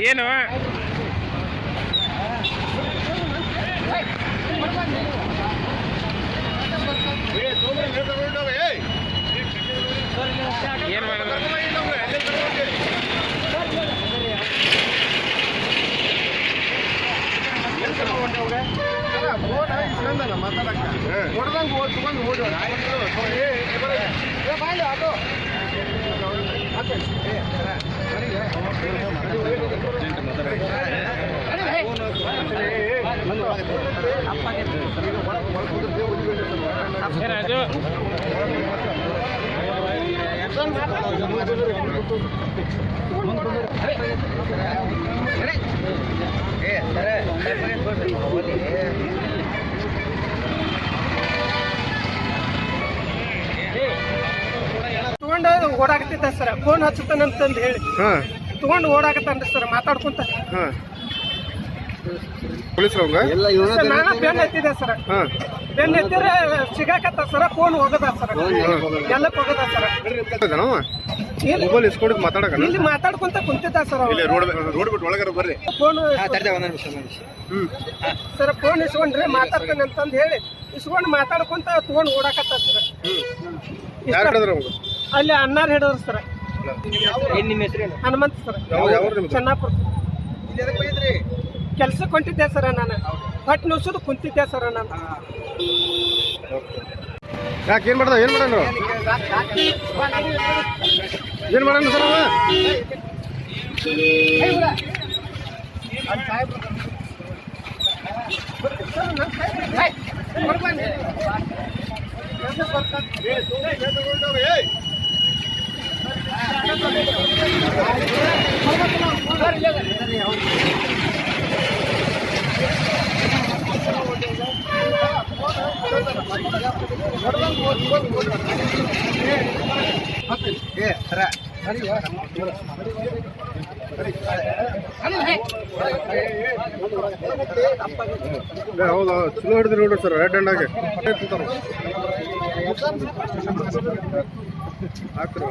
ಏನು ಏನು ಮಾಡೋದು ತಗೊಂಡು ಓಡಾಕತ್ತಿದ್ದ ಸರ್ ಫೋನ್ ಹಚ್ಚುತ್ತಾನಂತಂದು ಹೇಳಿ ತಗೊಂಡು ಓಡಾಕತ್ತಾನ್ರಿ ಸರ್ ಮಾತಾಡ್ಕೊಂತ ನಾನು ಬೆನ್ ಎತ್ತಿದೆ ಸರ್ ಬೆನ್ ಎತ್ತಿದ್ರೆ ಸಿಗಾಕತ್ತ ಸರ ಫೋನ್ ಹೋಗದ ಸರ್ ಎಲ್ಲಕ್ಕೆ ಹೋಗದ ಸರ್ ಇಲ್ಲಿ ಮಾತಾಡ್ಕೊಂತ ಕುಂತಿದ್ದ ಸರ್ ಫೋನ್ ಸರ್ ಫೋನ್ ಇಸ್ಕೊಂಡ್ರಿ ಮಾತಾಡ್ತಾನೆ ಅಂತಂದು ಹೇಳಿ ಇಸ್ಕೊಂಡು ಮಾತಾಡ್ಕೊಂತ ತಗೊಂಡು ಓಡಾಕತ್ತ ಸರ್ ಅಲ್ಲಿ ಅನ್ನಾರ್ ಹಿಡಿದ್ರು ಸರ್ ಹನುಮಂತ ಸರ್ ಚೆನ್ನಾಪುರ ಕೆಲ್ಸಕ್ಕೆ ಹೊಂಟಿದ್ದೆ ಸರ್ ನಾನು ಹೊಟ್ಟೆ ನುಸುದು ಕುಂತಿದ್ದೆ ಸರ್ ನಾನು ಯಾಕೆ ಏನು ಮಾಡೋಣ ಏನು ಮಾಡೋಣ ಏನು ಮಾಡೋಣ ಸರ್ ಹೌದು ಚಲೋ ಹಿಡಿದ್ರಿ ನೋಡ್ರಿ ಸರ್ ರೆಡ್ ಹ್ಯಾಂಡ್ ಆಗಿ ಹಾಕ್ರಿ